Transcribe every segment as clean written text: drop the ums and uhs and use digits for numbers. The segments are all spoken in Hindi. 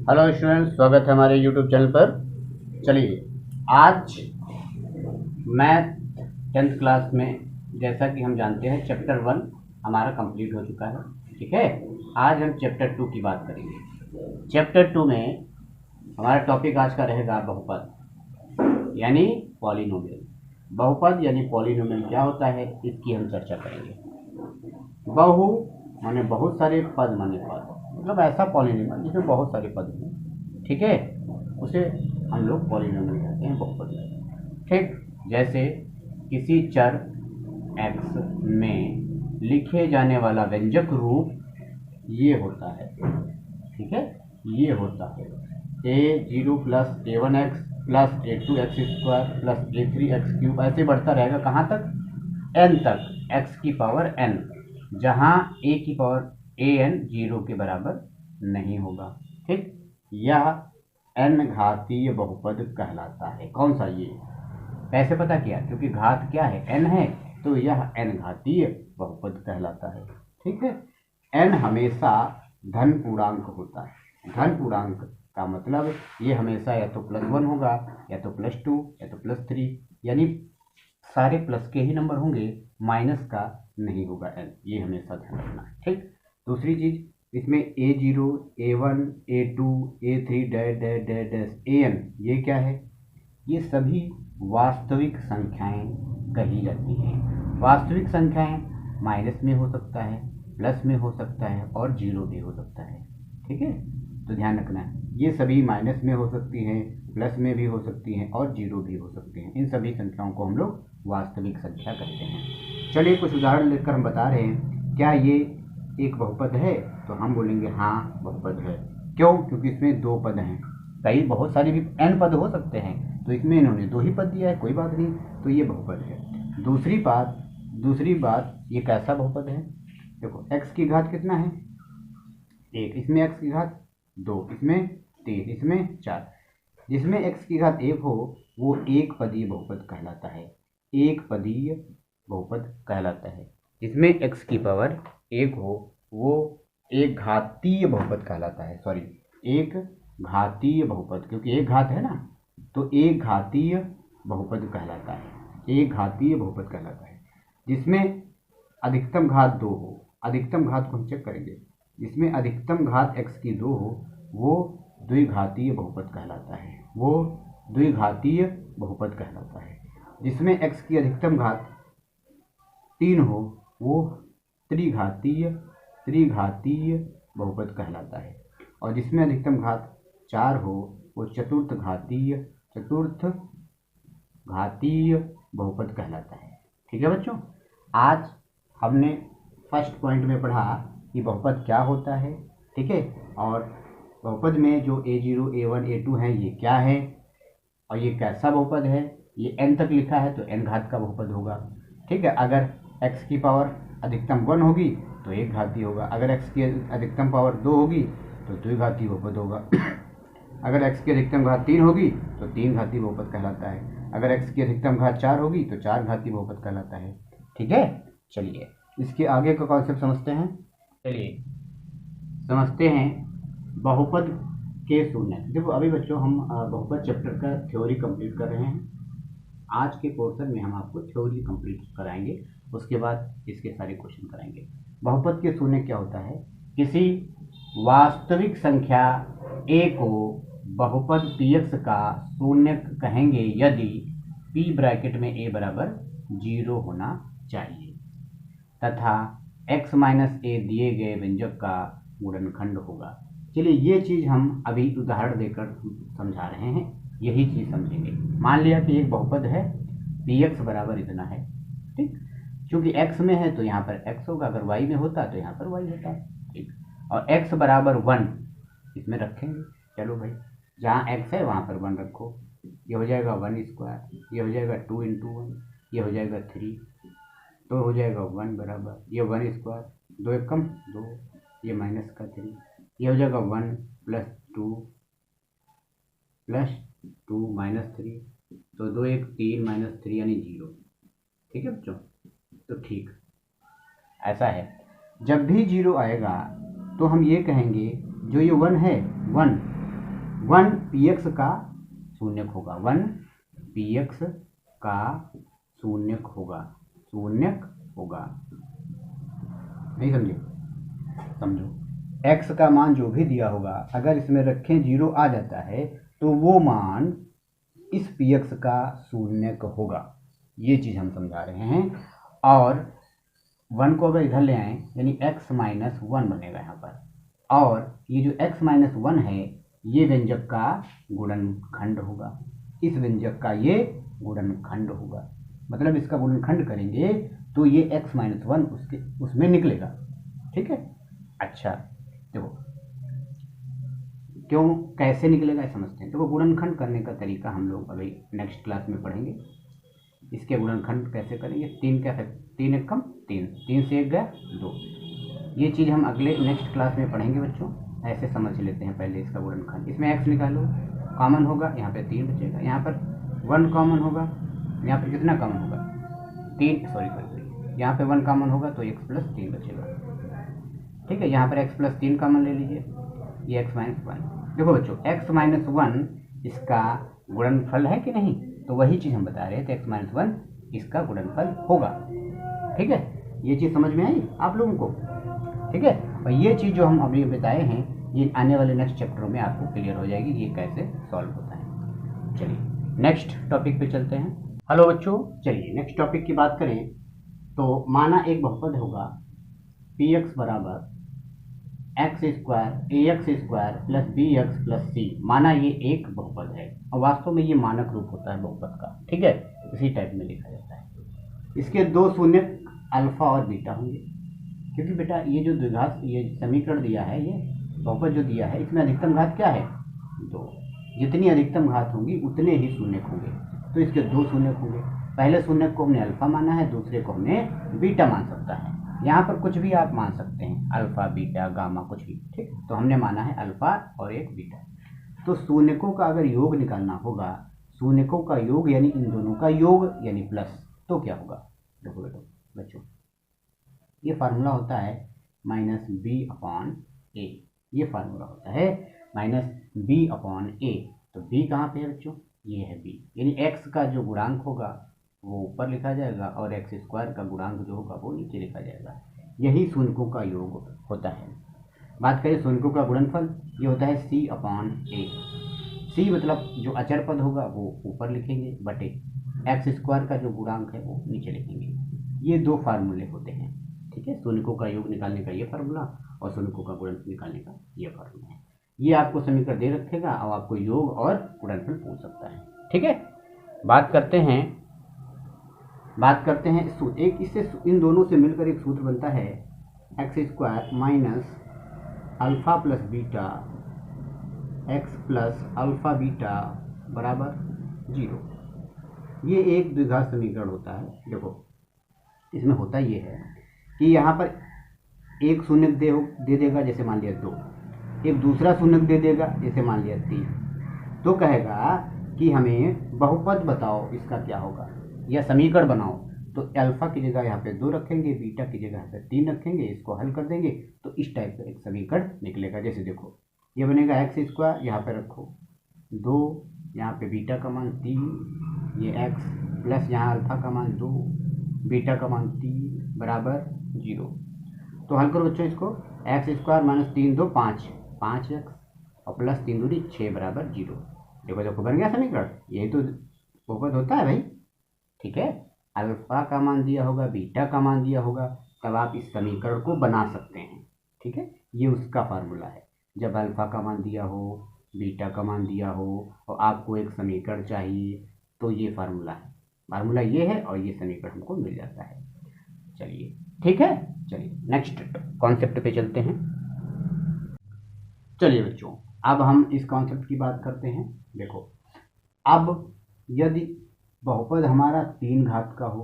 हेलो स्टूडेंट्स, स्वागत है हमारे यूट्यूब चैनल पर। चलिए, आज मैथ 10th क्लास में, जैसा कि हम जानते हैं, चैप्टर 1 हमारा कंप्लीट हो चुका है। ठीक है, आज हम चैप्टर 2 की बात करेंगे। चैप्टर 2 में हमारा टॉपिक आज का रहेगा बहुपद यानी पॉलिनोमियल। बहुपद यानी पॉलिनोमियल क्या होता है, इसकी हम चर्चा करेंगे। बहु माने बहुत सारे, पद माने पद, मतलब ऐसा पॉलिनोमियल जिसमें बहुत सारे पद हैं। ठीक है, उसे हम लोग पॉलिनोमियल कहते हैं, बहुपद में। ठीक, जैसे किसी चर x में लिखे जाने वाला व्यंजक रूप ये होता है। ठीक है, ये होता है a0 plus a1x plus a2x square plus a3x cube, ऐसे बढ़ता रहेगा कहाँ तक, n तक, x की पावर n, जहाँ a की पावर an 0 के बराबर नहीं होगा। ठीक, यह n घातीय बहुपद कहलाता है। कौन सा, ये कैसे पता किया, क्योंकि घात क्या है, n है, तो यह n घातीय बहुपद कहलाता है। ठीक है, n हमेशा धन पूर्णांक होता है। धन पूर्णांक का मतलब ये हमेशा या तो +1 होगा, या तो +2, या तो +3, यानी सारे प्लस के ही नंबर होंगे, माइनस का नहीं होगा n, ये हमेशा ध्यान रखना है। ठीक, दूसरी चीज, इसमें a0, a1, a2, a3 dash dash dash dash an, ये क्या है, ये सभी वास्तविक संख्याएं कही जाती हैं। वास्तविक संख्याएं माइनस में हो सकता है, प्लस में हो सकता है और जीरो भी हो सकता है। ठीक है, तो ध्यान रखना है, ये सभी माइनस में हो सकती हैं, प्लस में भी हो सकती हैं और जीरो भी हो सकती हैं। इन सभी संख्याओं को हम लोग वास्तविक संख्या कहते हैं। चलिए, कुछ उदाहरण लेकर हम बता रहे हैं, क्या ये एक बहुपद है, तो हम बोलेंगे हाँ बहुपद है। क्यों, क्योंकि इसमें दो पद हैं। कई बहुत सारे भी n पद हो सकते हैं, तो इसमें इन्होंने दो ही पद दिया है, कोई बात नहीं, तो ये बहुपद है। दूसरी बात, ये कैसा बहुपद है, देखो x की घात कितना है, 1, इसमें x की घात 2, इसमें 3, इसमें 4। जिसमें x की घात 1 हो वो एक पदीय बहुपद कहलाता है। एक पदीय बहुपद कहलाता है। जिसमें x की पावर 1 हो वो एक घातीय बहुपद कहलाता है। सॉरी, एक घातीय बहुपद, क्योंकि एक घात है ना, तो एक घातीय बहुपद कहलाता है। एक घातीय बहुपद कहलाता है। जिसमें अधिकतम घात 2 हो, अधिकतम घात को हम चेक करेंगे, जिसमें अधिकतम घात x की 2 हो वो द्विघातीय बहुपद कहलाता है। वो द्विघातीय बहुपद कहलाता है। जिसमें x की अधिकतम घात 3 हो वो त्रिघातीय बहुपद कहलाता है। और जिसमें अधिकतम घात 4 हो वो चतुर्थ घातीय बहुपद कहलाता है। ठीक है बच्चों, आज हमने फर्स्ट पॉइंट में पढ़ा कि बहुपद क्या होता है। ठीक है, और बहुपद में जो a0, a1, a2 है ये क्या है, और ये कैसा बहुपद है, ये n तक लिखा है तो n घात का बहुपद होगा। ठीक है, अगर x की पावर अधिकतम 1 होगी तो एक घातीय होगा, अगर x की अधिकतम पावर 2 होगी तो द्विघातीय बहुपद होगा, अगर x की अधिकतम घात 3 होगी तो तीन घातीय बहुपद कहलाता है, अगर x की अधिकतम घात 4 होगी तो चार घातीय बहुपद कहलाता है। ठीक है, चलिए इसके आगे का कॉन्सेप्ट समझते हैं। चलिए समझते हैं बहुपद के शून्य। देखो, अभी बच्चों हम बहुपद चैप्टर का थ्योरी कंप्लीट कर रहे हैं। आज के पोर्शन में हम आपको थ्योरी कंप्लीट कराएंगे, उसके बाद इसके सारे क्वेश्चन कराएंगे। बहुपद के शून्य क्या होता है, किसी वास्तविक संख्या a को बहुपद px का शून्य कहेंगे यदि p ब्रैकेट में a बराबर 0 होना चाहिए तथा x माइनस a दिए गए व्यंजक का गुणनखंड होगा। चलिए, ये चीज़ हम अभी उदाहरण देकर समझा रहे हैं, यही चीज़ समझेंगे। मान लिया कि एक बहुपद है, px बराबर इतना है। ठीक, क्योंकि x में है तो यहाँ पर x होगा, अगर y में होता तो यहाँ पर y होता। ठीक, और x बराबर 1 इसमें रखेंगे। चलो भाई, जहाँ x है वहाँ पर 1 रखो, ये हो जाएगा 1 स्क्वायर, ये हो जाएगा 2 इंटू 1, ये हो जाएगा 3, तो हो जाएगा 1 बराबर ये 1 स्क्वायर, 2 एक कम 2, ये माइनस का 3, ये हो जाएगा 1 प्लस 2 माइनस 3, तो 2 एक 3 माइनस 3 यानी 0। ठीक है बच्चों, तो ठीक ऐसा है। जब भी 0 आएगा तो हम ये कहेंगे, जो ये 1 है 1, 1 px का शून्यक होगा, 1 px का शून्यक होगा, शून्यक होगा। नहीं समझे? समझो, x का मान जो भी दिया होगा अगर इसमें रखें 0 आ जाता है तो वो मान इस px का शून्यक होगा। ये चीज़ हम समझा रहे हैं। और 1 को अगर इधर ले आए यानी x माइनस 1 बनेगा यहाँ पर, और ये जो x माइनस 1 है ये व्यंजक का गुणनखंड होगा, इस व्यंजक का ये गुणनखंड होगा। मतलब इसका गुणनखंड करेंगे तो ये x माइनस 1 उसमें निकलेगा। ठीक है। अच्छा देखो क्यों कैसे निकलेगा समझते हैं। तो वो गुणनखंड करने का तरीका हम लोग अभी नेक्स्ट क्लास में पढ़ेंगे। इसके गुणनखंड कैसे करेंगे, 3 क्या है, 3 एक कम 3, 3 से 1 गया 2। ये चीज़ हम अगले नेक्स्ट क्लास में पढ़ेंगे बच्चों। ऐसे समझ लेते हैं पहले इसका गुणनखंड। इसमें x निकालो, कॉमन होगा, यहाँ पे 3 बचेगा, यहाँ पर 1 कॉमन होगा, यहाँ पर कितना कॉमन होगा 3, सॉरी यहाँ पे 1 कॉमन होगा तो x प्लस 3 बचेगा। ठीक है, यहाँ पर x प्लस 3 कॉमन ले लीजिए, ये x माइनस 1। देखो बच्चों x माइनस 1 इसका गुणनफल है कि नहीं, तो वही चीज़ हम बता रहे थे, x माइनस 1 इसका गुणनफल होगा। ठीक है, ये चीज़ समझ में आई आप लोगों को? ठीक है, और ये चीज़ जो हम अभी बताए हैं ये आने वाले नेक्स्ट चैप्टरों में आपको क्लियर हो जाएगी ये कैसे सॉल्व होता है। चलिए नेक्स्ट टॉपिक पे चलते हैं। हेलो बच्चों, चलिए नेक्स्ट टॉपिक की बात करें तो माना एक बहुपद होगा px बराबर x square a x square plus b x plus c. माना ये एक बहुपद है और वास्तव में ये मानक रूप होता है बहुपद का। ठीक है, इसी टाइप में लिखा जाता है। इसके दो शून्यक अल्फा और बीटा होंगे, क्योंकि बेटा ये जो द्विघात ये समीकरण दिया है, ये बहुपद जो दिया है इसमें अधिकतम घात क्या है 2। जितनी अधिकतम घात होंगी उतने ही शून्यक होंगे, तो इसके दो शून्यक होंगे। पहले शून्यक को हमने अल्फा माना है, दूसरे को हमने बीटा मान सकता है। यहाँ पर कुछ भी आप मान सकते हैं, अल्फा बीटा गामा कुछ भी। ठीक, तो हमने माना है अल्फा और एक बीटा। तो शून्यकों का अगर योग निकालना होगा, शून्यकों का योग यानी इन दोनों का योग यानी प्लस, तो क्या होगा? देखो बेटो बच्चों, ये फार्मूला होता है माइनस बी अपॉन ए। ये फार्मूला होता है माइनस बी अपॉन ए। तो बी कहाँ पे है बच्चों? ये है बी, यानी एक्स का जो गुणांक होगा वो ऊपर लिखा जाएगा और एक्स स्क्वायर का गुणांक जो होगा वो नीचे लिखा जाएगा। यही शून्यकों का योग होता है। बात करें शून्यकों का गुणनफल, ये होता है सी अपॉन ए। सी मतलब जो अचर पद होगा वो ऊपर लिखेंगे बटे एक्स स्क्वायर का जो गुणांक है वो नीचे लिखेंगे। ये दो फार्मूले होते हैं। ठीक है, शून्यकों का योग निकालने का ये फार्मूला और शून्यकों का गुणनफल निकालने का ये फार्मूला है। ये आपको समीकरण दे रखेगा और आपको योग और गुणनफल पूछ सकता है। ठीक है, बात करते हैं एक इससे इन दोनों से मिलकर एक सूत्र बनता है x square minus alpha plus beta x plus alpha beta बराबर 0। ये एक द्विघात समीकरण होता है। देखो इसमें होता ये है कि यहाँ पर एक शून्यक दे देगा, जैसे मान लिया 2, एक दूसरा शून्यक दे देगा जैसे मान लिया 3, तो कहेगा कि हमें बहुपद बताओ इसका क्या होगा या समीकरण बनाओ। तो अल्फा की जगह यहाँ पे 2 रखेंगे, बीटा की जगह यहाँ पे 3 रखेंगे, इसको हल कर देंगे तो इस टाइप का एक समीकरण निकलेगा। जैसे देखो ये बनेगा एक्स स्क्वायर, यहाँ पे रखो 2, यहाँ पे बीटा का मान 3, ये एक्स प्लस यहाँ अल्फा का मान 2, बीटा का मान 3 बराबर 0। तो हल करो बच्चों इसको, एक्स स्क्वायर माइनस 3 2 5, 5x और प्लस 3 दूनी 6 बराबर 0। देखो बन गया समीकरण। यही तो बहुपद होता है भाई। ठीक है, अल्फा का मान दिया होगा, बीटा का मान दिया होगा, तब आप इस समीकरण को बना सकते हैं। ठीक है, ये उसका फार्मूला है। जब अल्फा का मान दिया हो, बीटा का मान दिया हो और आपको एक समीकरण चाहिए तो ये फार्मूला है। फार्मूला ये है और ये समीकरण हमको मिल जाता है। चलिए ठीक है, चलिए नेक्स्ट कॉन्सेप्ट पे चलते हैं। चलिए बच्चों, अब हम इस कॉन्सेप्ट की बात करते हैं। देखो अब यदि बहुपद हमारा 3 घात का हो,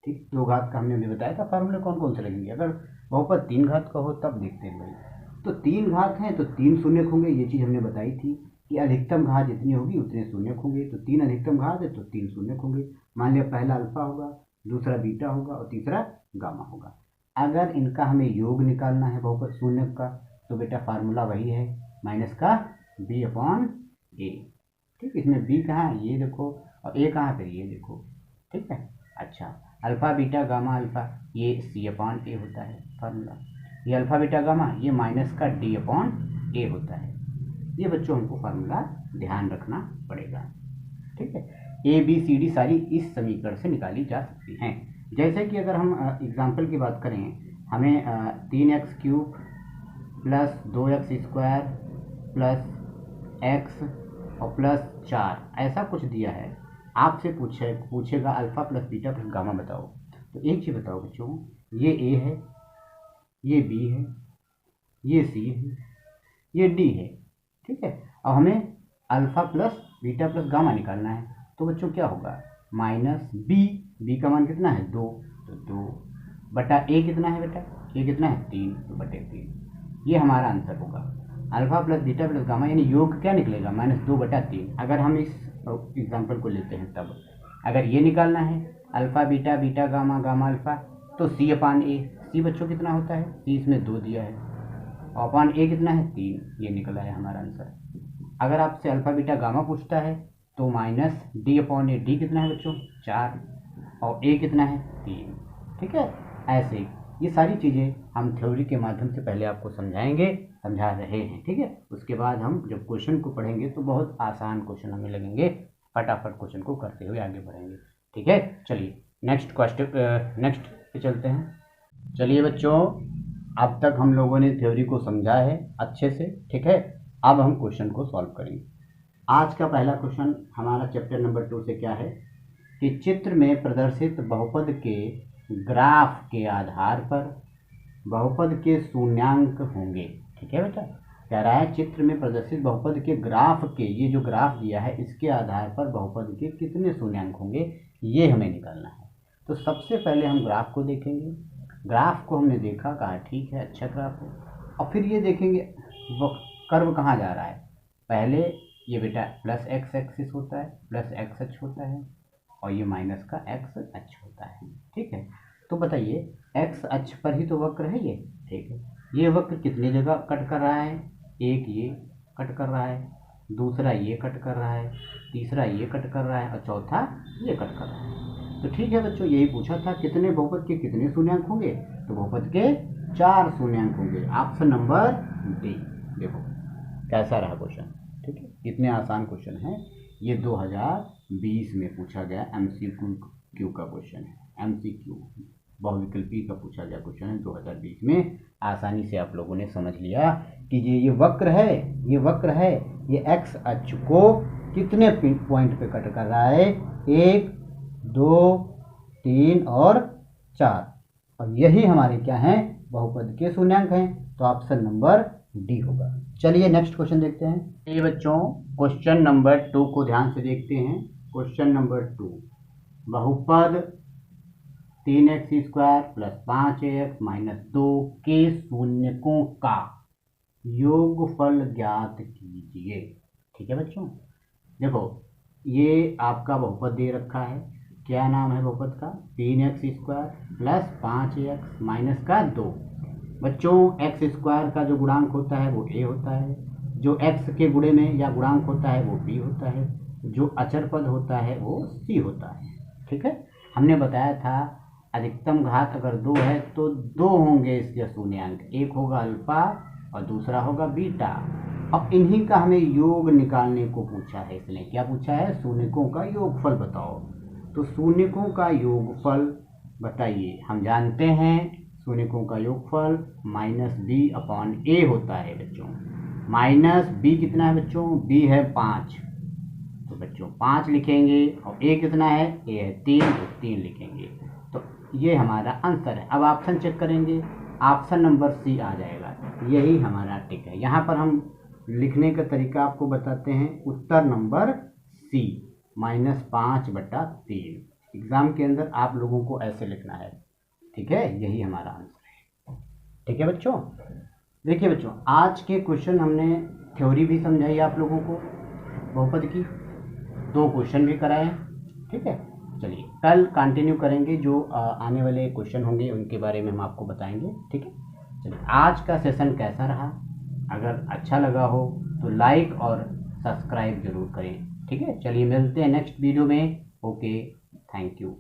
ठीक, 2 घात का हमने अभी बताया था फार्मूले कौन कौन से लगेंगे। अगर बहुपद 3 घात का हो तब देखते हैं भाई। तो 3 घात हैं तो 3 शून्यक होंगे। ये चीज़ हमने बताई थी कि अधिकतम घात जितनी होगी उतने शून्यक होंगे। तो 3 अधिकतम घात है तो 3 शून्यक होंगे। मान लिया पहला अल्फा होगा, दूसरा बीटा होगा और तीसरा गामा होगा। अगर इनका हमें योग निकालना है बहुपद शून्यक का, तो बेटा फार्मूला वही है माइनस का बी अपॉन ए। ठीक, इसमें बी कहाँ है ये देखो, और ए कहाँ पे ये देखो। ठीक है, अच्छा अल्फ़ा बीटा गामा अल्फ़ा ये सी अपॉन ए होता है फार्मूला, ये अल्फ़ा बीटा गामा ये माइनस का डी अपॉन ए होता है। ये बच्चों हमको फार्मूला ध्यान रखना पड़ेगा। ठीक है, ए बी सी डी सारी इस समीकरण से निकाली जा सकती हैं। जैसे कि अगर हम एग्जाम्पल की बात करें, हमें 3x³ plus 2x² plus x और प्लस 4 ऐसा कुछ दिया है, आपसे पूछेगा alpha plus beta plus gamma बताओ। तो एक चीज़ बताओ बच्चों, ये ए है, ये बी है, ये सी है, ये डी है। ठीक है, अब हमें alpha plus beta plus gamma निकालना है। तो बच्चों क्या होगा, माइनस बी का मान कितना है 2, तो 2 बटा ए कितना है बेटा, ए कितना है 3, तो बटे 3। ये हमारा आंसर होगा। Alpha plus beta plus gamma यानी योग क्या निकलेगा, -2/3। अगर हम इस एग्जाम्पल को लेते हैं तब अगर ये निकालना है alpha beta beta gamma gamma alpha, तो सी अपॉन ए। सी बच्चों कितना होता है, सी इसमें 2 दिया है, और अपॉन ए कितना है 3, ये निकला है हमारा आंसर। अगर आपसे अल्फ़ा बीटा गामा पूछता है तो माइनस डी अपॉन ए, डी कितना है बच्चों 4, और ए कितना है 3। ठीक है, ऐसे ये सारी चीज़ें हम थ्योरी के माध्यम से पहले आपको समझा रहे हैं। ठीक है, उसके बाद हम जब क्वेश्चन को पढ़ेंगे तो बहुत आसान क्वेश्चन हमें लगेंगे, फटाफट क्वेश्चन को करते हुए आगे बढ़ेंगे। ठीक है, चलिए नेक्स्ट पे चलते हैं। चलिए बच्चों, अब तक हम लोगों ने थ्योरी को समझा है अच्छे से। ठीक है, अब हम क्वेश्चन को सॉल्व करेंगे। आज का पहला क्वेश्चन हमारा चैप्टर नंबर 2 से क्या है कि चित्र में प्रदर्शित बहुपद के ग्राफ के आधार पर बहुपद के शून्यांक होंगे। ठीक है बेटा, कह रहा है चित्र में प्रदर्शित बहुपद के ग्राफ के, ये जो ग्राफ दिया है इसके आधार पर बहुपद के कितने शून्यांक होंगे, ये हमें निकालना है। तो सबसे पहले हम ग्राफ को देखेंगे। ग्राफ को हमने देखा, कहा ठीक है अच्छा ग्राफ है, और फिर ये देखेंगे वो कर्व कहाँ जा रहा है। पहले ये बेटा प्लस एक्स एक्सिस होता है, प्लस एक्स अक्ष होता है, और ये माइनस का एक्स अक्ष होता है। ठीक है, तो बताइए एक्स अक्ष पर ही तो वक्र है ये। ठीक है, ये वक्र कितनी जगह कट कर रहा है, एक ये कट कर रहा है, दूसरा ये कट कर रहा है, तीसरा ये कट कर रहा है, और चौथा ये कट कर रहा है। तो ठीक है बच्चों, यही पूछा था कितने बहुपद के कितने शून्यांक होंगे, तो बहुपद के 4 शून्यांक होंगे। Option number D. देखो कैसा रहा क्वेश्चन। ठीक है, कितने आसान क्वेश्चन है ये, 2020 में पूछा गया MCQ का क्वेश्चन है। MCQ बहुविकल्पी का पूछा गया क्वेश्चन है 2020 में। आसानी से आप लोगों ने समझ लिया कि ये वक्र है, ये एक्स अक्ष को कितने पॉइंट पे कट कर रहा है, 1 2 3 और 4, और यही हमारे क्या हैं, बहुपद के शून्यांक हैं। तो ऑप्शन नंबर डी होगा। चलिए नेक्स्ट क्वेश्चन देखते हैं। ये बच्चों क्वेश्चन नंबर 2 को ध्यान से देखते हैं। क्वेश्चन नंबर 2, बहुपद 3x² प्लस 5ax माइनस 2 के शून्यकों का योगफल ज्ञात कीजिए। ठीक है बच्चों, देखो ये आपका बहुपद दे रखा है, क्या नाम है बहुपद का, 3x² प्लस 5ax माइनस का 2। बच्चों x² का जो गुणांक होता है वो a होता है, जो x के गुणे में या गुणांक होता है वो b होता है, जो अचर पद होता है वो c होता है। ठीक है, हमने बताया था अधिकतम घात अगर 2 है तो 2 होंगे इसके शून्यांक, एक होगा अल्फा और दूसरा होगा बीटा। अब इन्हीं का हमें योग निकालने को पूछा है, इसने क्या पूछा है, शून्यकों का योगफल बताओ। तो शून्यकों का योगफल बताइए, हम जानते हैं शून्यकों का योगफल -b/a होता है बच्चों। माइनस b कितना है बच्चों, b है 5, तो बच्चों 5 लिखेंगे, और a कितना है, a है 3, तो 3 लिखेंगे। तो ये हमारा आंसर है। अब ऑप्शन चेक करेंगे, ऑप्शन नंबर सी आ जाएगा, यही हमारा टिक है। यहाँ पर हम लिखने का तरीका आपको बताते हैं, उत्तर नंबर सी -5/3। एग्ज़ाम के अंदर आप लोगों को ऐसे लिखना है। ठीक है, यही हमारा आंसर है। ठीक है बच्चों, देखिए बच्चों आज के क्वेश्चन हमने थ्योरी भी समझाई आप लोगों को, बहुपद की 2 क्वेश्चन भी कराए। ठीक है, चलिए कल कंटिन्यू करेंगे, जो आने वाले क्वेश्चन होंगे उनके बारे में हम आपको बताएंगे। ठीक है, चलिए आज का सेशन कैसा रहा, अगर अच्छा लगा हो तो लाइक और सब्सक्राइब जरूर करें। ठीक है, चलिए मिलते हैं नेक्स्ट वीडियो में। Okay, thank you.